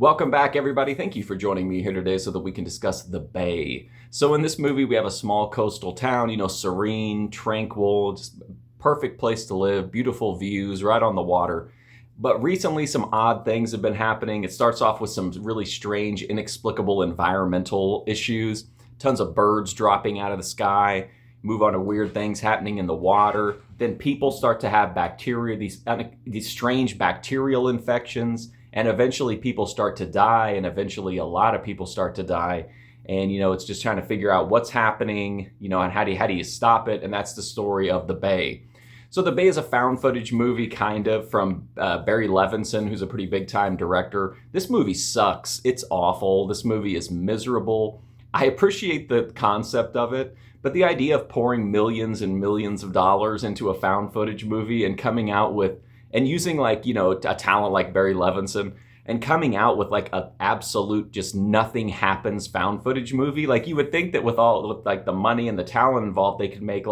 Welcome back, everybody. Thank you for joining me here today so that we can discuss The Bay. So in this movie, we have a small coastal town, serene, tranquil, just perfect place to live, beautiful views right on the water. But recently, some odd things have been happening. It starts off with some really strange, inexplicable environmental issues. Tons of birds dropping out of the sky. Move on to weird things happening in the water. Then people start to have bacteria, these strange bacterial infections. And eventually people start to die, and eventually a lot of people start to die. And, it's just trying to figure out what's happening, and how do you stop it? And that's the story of The Bay. So The Bay is a found footage movie, kind of, from Barry Levinson, who's a pretty big-time director. This movie sucks. It's awful. This movie is miserable. I appreciate the concept of it, but the idea of pouring millions and millions of dollars into a found footage movie and coming out with and using a talent like Barry Levinson and coming out with a absolute just nothing happens found footage movie. You would think that with the money and the talent involved, they could make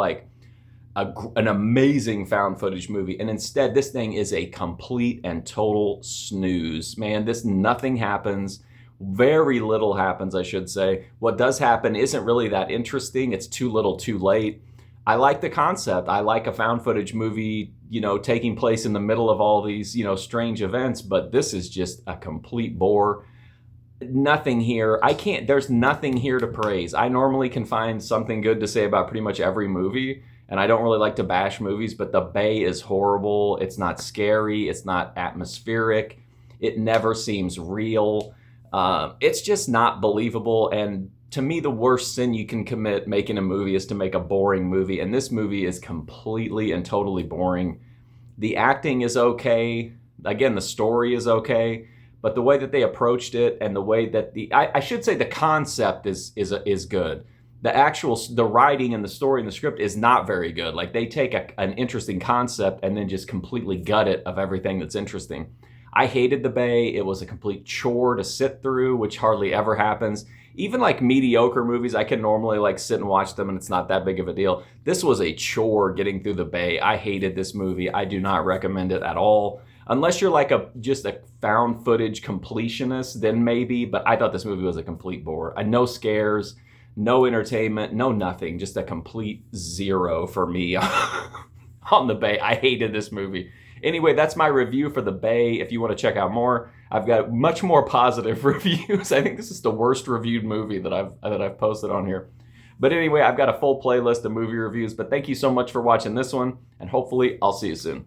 an amazing found footage movie. And instead, this thing is a complete and total snooze. Man, nothing happens. Very little happens, I should say. What does happen isn't really that interesting. It's too little too late. I like the concept. I like a found footage movie, taking place in the middle of all these, strange events, but this is just a complete bore. Nothing here. There's nothing here to praise. I normally can find something good to say about pretty much every movie, and I don't really like to bash movies, but The Bay is horrible. It's not scary. It's not atmospheric. It never seems real. It's just not believable, and to me, the worst sin you can commit making a movie is to make a boring movie, and this movie is completely and totally boring. The acting is okay. Again, the story is okay, but the way that they approached it and the way that I should say the concept is good. The writing and the story and the script is not very good. They take an interesting concept and then just completely gut it of everything that's interesting. I hated The Bay. It was a complete chore to sit through, which hardly ever happens. Even mediocre movies, I can normally sit and watch them and it's not that big of a deal. This was a chore getting through The Bay. I hated this movie. I do not recommend it at all. Unless you're just a found footage completionist, then maybe, but I thought this movie was a complete bore. No scares, no entertainment, no nothing. Just a complete zero for me on The Bay. I hated this movie. Anyway, that's my review for The Bay. If you want to check out more, I've got much more positive reviews. I think this is the worst reviewed movie that I've posted on here. But anyway, I've got a full playlist of movie reviews. But thank you so much for watching this one, and hopefully I'll see you soon.